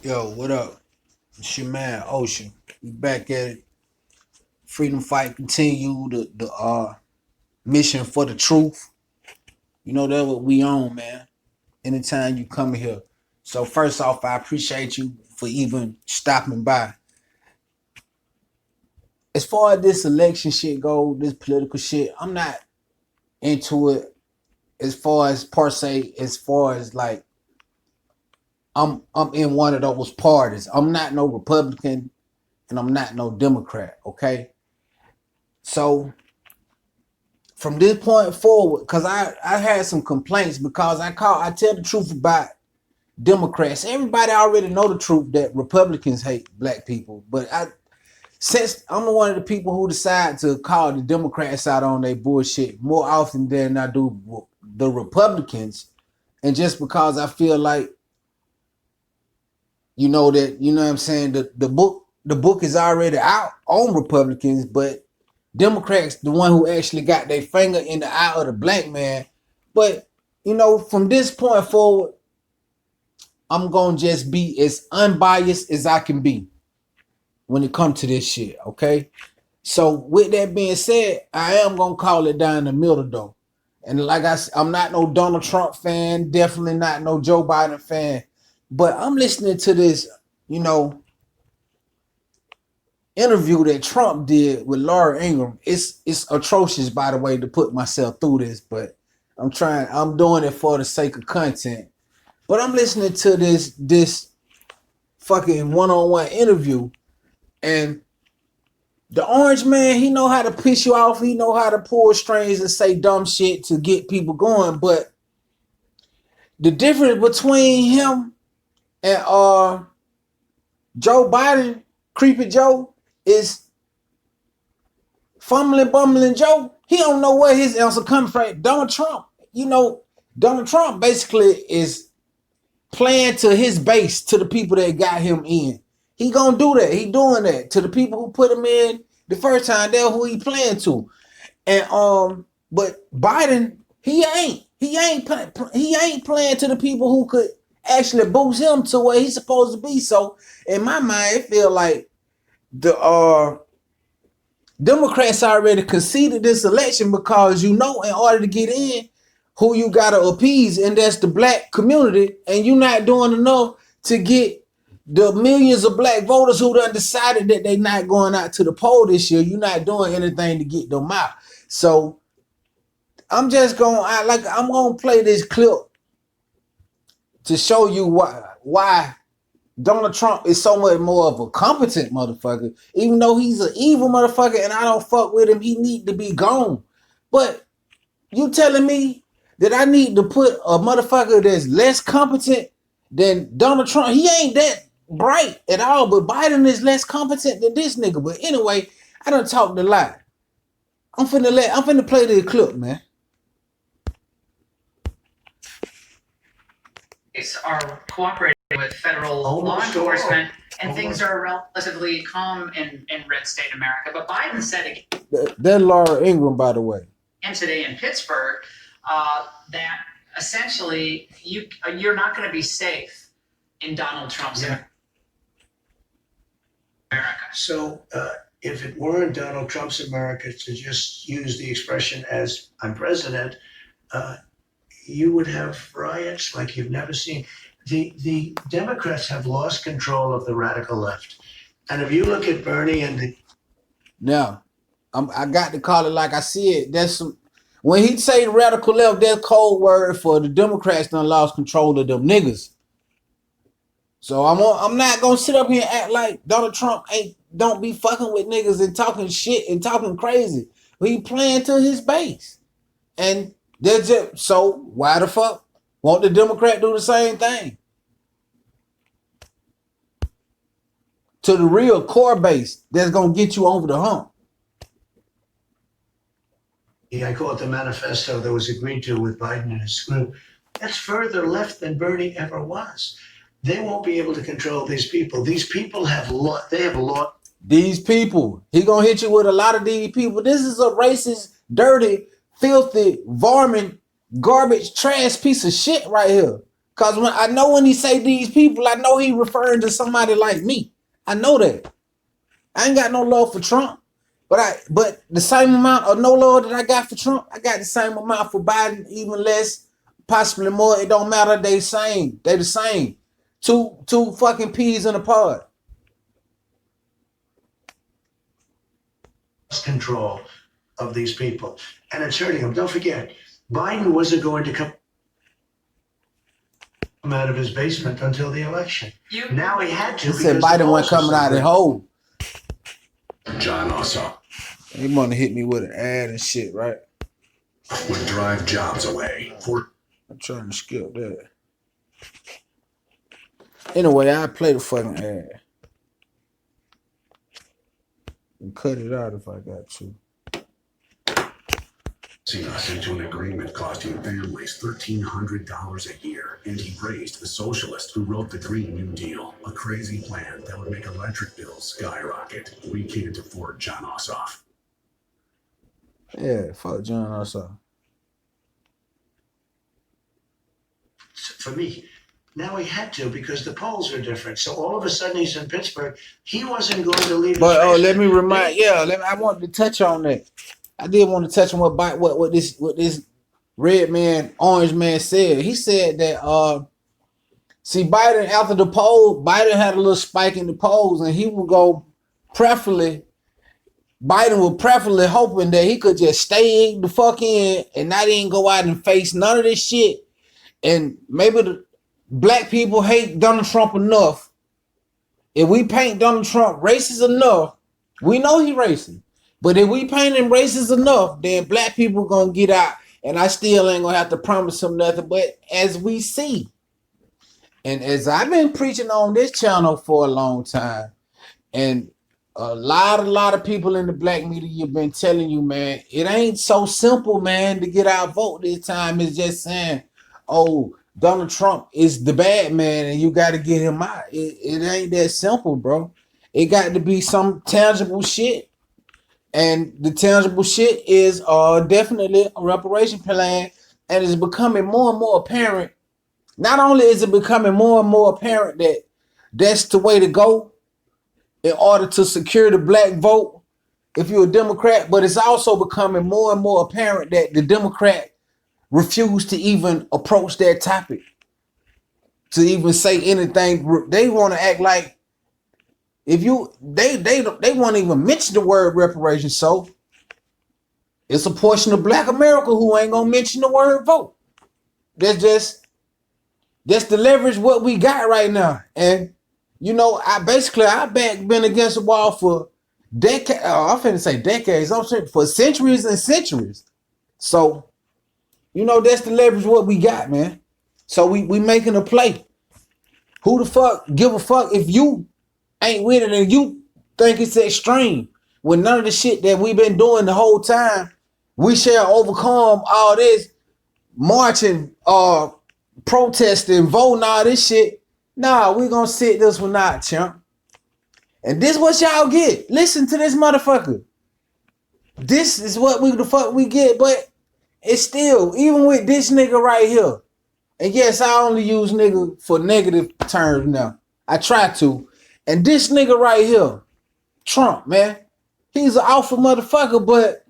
Yo, what up? It's your man Ocean. We back at it. Freedom fight continue. The mission for the truth. You know that what we on, man. Anytime you come here. So first off, I appreciate you for even stopping by. As far as this election shit go, this political shit, I'm not into it. As far as per se, as far as like I'm in one of those parties. I'm not no Republican and I'm not no Democrat. Okay, so from this point forward, because I had some complaints because I tell the truth about Democrats. Everybody already know the truth that Republicans hate black people, but since I'm one of the people who decide to call the Democrats out on their bullshit more often than I do the Republicans, and just because I feel like you know what I'm saying, the book is already out on Republicans, but Democrats, the one who actually got their finger in the eye of the black man. But, from this point forward, I'm going to just be as unbiased as I can be when it comes to this shit, okay? So, with that being said, I am going to call it down the middle, though. And like I said, I'm not no Donald Trump fan, definitely not no Joe Biden fan. But I'm listening to this, you know, interview that Trump did with Laura Ingraham. It's atrocious, by the way, to put myself through this, but I'm doing it for the sake of content. But I'm listening to this fucking one-on-one interview, and the orange man, he know how to piss you off, he know how to pull strings and say dumb shit to get people going. But the difference between him and Joe Biden, Creepy Joe, is fumbling, bumbling Joe. He don't know where his answer comes from. Donald Trump basically is playing to his base, to the people that got him in. He gonna do that. He doing that to the people who put him in the first time. They're who he playing to. And but Biden, he ain't playing to the people who could actually boost him to where he's supposed to be. So in my mind, it feel like the Democrats already conceded this election because in order to get in, who you gotta appease, and that's the black community, and you're not doing enough to get the millions of black voters who done decided that they not going out to the poll this year. You're not doing anything to get them out. So I'm gonna play this clip to show you why Donald Trump is so much more of a competent motherfucker. Even though he's an evil motherfucker and I don't fuck with him, he need to be gone. But you telling me that I need to put a motherfucker that's less competent than Donald Trump? He ain't that bright at all, but Biden is less competent than this nigga. But anyway, I done talked a lot. I'm finna play this clip, man. Are cooperating with federal law enforcement, and things are relatively calm in red state America. But Biden said again, That's Laura Ingraham, by the way, and today in Pittsburgh, that essentially you're not going to be safe in Donald Trump's America. So if it weren't Donald Trump's America, to just use the expression as I'm president, you would have riots like you've never seen. The Democrats have lost control of the radical left. And if you look at Bernie and the... Now, I got to call it like I see it. When he say radical left, that's code word for the Democrats done lost control of them niggas. So I'm not gonna sit up here and act like Donald Trump don't be fucking with niggas and talking shit and talking crazy. He playing to his base. And that's it. So why the fuck won't the Democrat do the same thing? To the real core base that's gonna get you over the hump. I call it the manifesto that was agreed to with Biden and his group. That's further left than Bernie ever was. They won't be able to control these people. These people have lost. They have lost. These people. He gonna hit you with a lot of these people. This is a racist, dirty, filthy, varmint, garbage, trash piece of shit right here. Cause when I know when he say these people, I know he referring to somebody like me. I know that. I ain't got no love for Trump, but the same amount of no love that I got for Trump, I got the same amount for Biden, even less, possibly more. It don't matter. They same. They the same. Two fucking peas in a pod. Control of these people, and it's hurting them. Don't forget, Biden wasn't going to come out of his basement until the election. Now he had to. He said Biden wasn't coming out of the hole. John Ossoff He want to hit me with an ad and shit, right? would drive jobs away. I'm trying to skip that. Anyway, I play the fucking ad. And cut it out if I got to. Us into an agreement costing families $1,300 a year, and he praised the socialist who wrote the Green New Deal, a crazy plan that would make electric bills skyrocket. We can't afford John Ossoff. Yeah, fuck John Ossoff. For me, now he had to because the polls are different. So all of a sudden he's in Pittsburgh. He wasn't going to leave. But let me remind, I wanted to touch on that. I did want to touch on what this red man, orange man said. He said that see, Biden after the poll, Biden had a little spike in the polls, and he would go Biden was preferably hoping that he could just stay the fuck in and not even go out and face none of this shit. And maybe the black people hate Donald Trump enough. If we paint Donald Trump racist enough, we know he racist. But if we paint him racist enough, then black people gonna get out, and I still ain't gonna have to promise him nothing. But as we see, and as I've been preaching on this channel for a long time, and a lot of people in the black media have been telling you, man, it ain't so simple, man, to get our vote this time. It's just saying, oh, Donald Trump is the bad man and you got to get him out. It ain't that simple, bro. It got to be some tangible shit. And the tangible shit is definitely a reparation plan. And it's becoming more and more apparent. Not only is it becoming more and more apparent that that's the way to go in order to secure the black vote if you're a Democrat, but it's also becoming more and more apparent that the Democrat refuse to even approach that topic, to even say anything. They want to act like if you they won't even mention the word reparations. So it's a portion of black America who ain't gonna mention the word vote. That's the leverage what we got right now. And you know, I've been against the wall for decades. I'm finna say decades. I'm saying for centuries and centuries. So, you know, that's the leverage what we got, man. So we making a play. Who the fuck give a fuck if you ain't with it and you think it's extreme? With none of the shit that we've been doing the whole time, we shall overcome all this marching, protesting, voting, all this shit. Nah, we gonna sit this one out, champ. And this what y'all get. Listen to this motherfucker. This is what the fuck we get, but it's still, even with this nigga right here, and yes, I only use nigga for negative terms now. I try to. And this nigga right here, Trump, man, he's an alpha motherfucker, but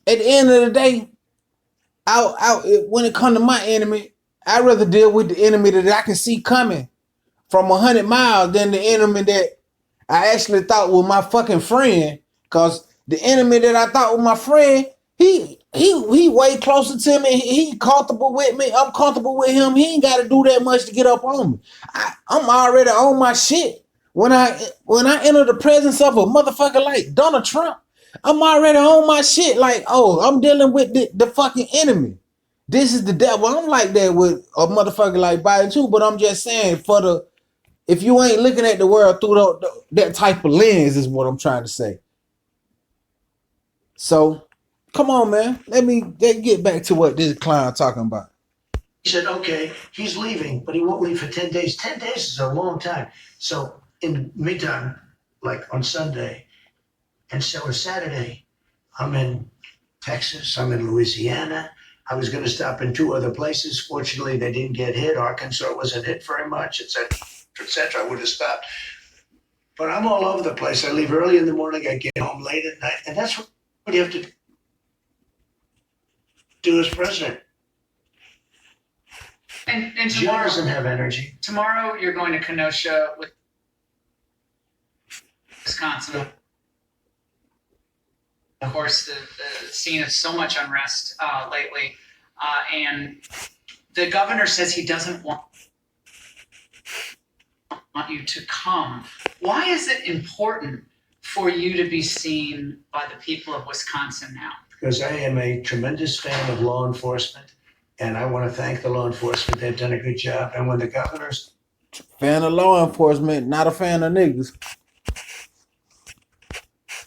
at the end of the day, when it comes to my enemy, I'd rather deal with the enemy that I can see coming from 100 miles than the enemy that I actually thought was my fucking friend. Cause the enemy that I thought was my friend, he way closer to me. He comfortable with me. I'm comfortable with him. He ain't got to do that much to get up on me. I'm already on my shit. When I enter the presence of a motherfucker like Donald Trump, I'm already on my shit. Like, oh, I'm dealing with the fucking enemy. This is the devil. I'm like that with a motherfucker like Biden too. But I'm just saying, if you ain't looking at the world through that type of lens, is what I'm trying to say. So, come on, man. Let me get back to what this clown talking about. He said, okay, he's leaving, but he won't leave for 10 days. 10 days is a long time. So in the meantime, like on Sunday and so Saturday, I'm in Texas, I'm in Louisiana, I was going to stop in 2 other places. Fortunately, they didn't get hit. Arkansas wasn't hit very much, et cetera, et cetera. I would have stopped. But I'm all over the place. I leave early in the morning. I get home late at night. And that's what you have to do as president. And Jill tomorrow, doesn't have energy. tomorrow you're going to Kenosha with Wisconsin. Of course, the scene of so much unrest lately. And the governor says he doesn't want you to come. Why is it important for you to be seen by the people of Wisconsin now? Because I am a tremendous fan of law enforcement. And I want to thank the law enforcement. They've done a good job. And when the governor's Fan of law enforcement, not a fan of niggas.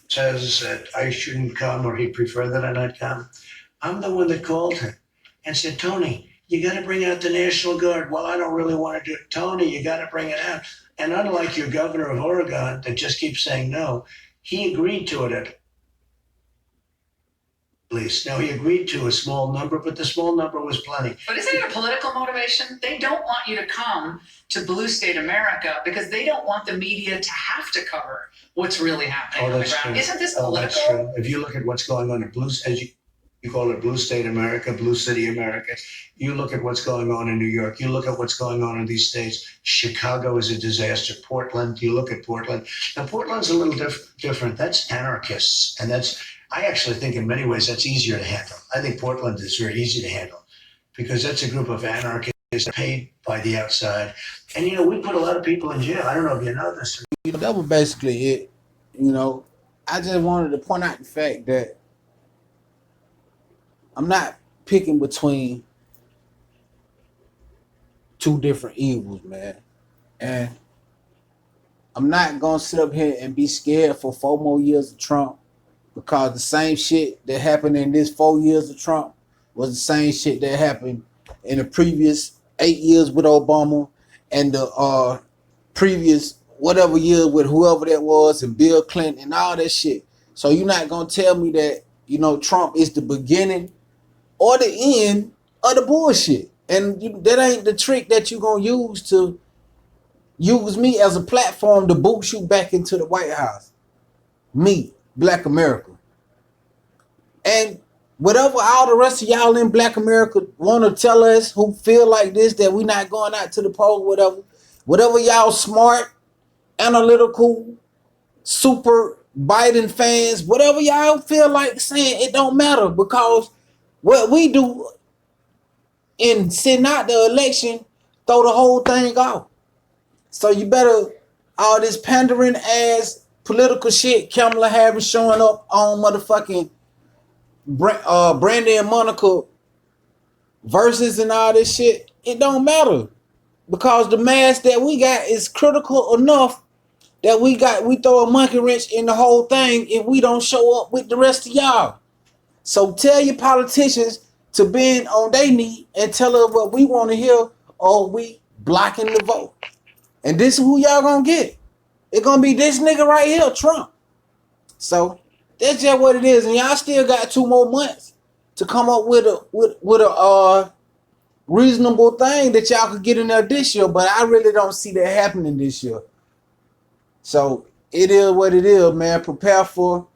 says that I shouldn't come or he'd prefer that I not come, I'm the one that called him and said, Tony, you got to bring out the National Guard. Well, I don't really want to do it. Tony, you got to bring it out. And unlike your governor of Oregon that just keeps saying no, he agreed to it at least. Now, he agreed to a small number, but the small number was plenty. But isn't it a political motivation? They don't want you to come to Blue State America because they don't want the media to have to cover what's really happening on the That's ground. true. Isn't this That's political? true. If you look at what's going on in as you call it Blue State America, Blue City America, you look at what's going on in New York, you look at what's going on in these states. Chicago is a disaster. Portland, you look at Portland. Now, Portland's a little different. That's anarchists. And I actually think in many ways that's easier to handle. I think Portland is very easy to handle because that's a group of anarchists paid by the outside. And, we put a lot of people in jail. I don't know if you know this. That was basically it. I just wanted to point out the fact that I'm not picking between two different evils, man. And I'm not going to sit up here and be scared for 4 more years of Trump because the same shit that happened in this 4 years of Trump was the same shit that happened in the previous 8 years with Obama and the previous whatever year with whoever that was and Bill Clinton and all that shit. So you're not going to tell me that, Trump is the beginning or the end of the bullshit. And that ain't the trick that you're going to use me as a platform to boost you back into the White House. Me, Black America. And whatever all the rest of y'all in Black America want to tell us who feel like this, that we not going out to the poll, whatever y'all smart, analytical, super Biden fans, whatever y'all feel like saying, it don't matter because what we do in sitting out the election, throw the whole thing off. So you better, all this pandering ass political shit, Kamala Harris showing up on motherfucking Brandy and Monica verses and all this shit, it don't matter because the mass that we got is critical enough that we throw a monkey wrench in the whole thing if we don't show up with the rest of y'all. So tell your politicians to bend on their knee and tell us what we want to hear or we blocking the vote. And this is who y'all gonna get. It's gonna be this nigga right here, Trump. So that's just what it is. And y'all still got 2 more months to come up with a reasonable thing that y'all could get in there this year. But I really don't see that happening this year. So it is what it is, man. Prepare for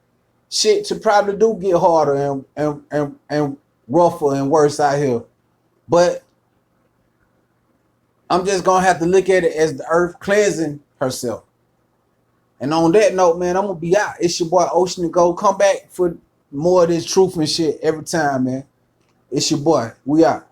shit to probably do get harder and rougher and worse out here. But I'm just gonna have to look at it as the earth cleansing herself. And on that note, man, I'm gonna be out. It's your boy Ocean and Gold. Come back for more of this truth and shit every time, man. It's your boy. We out.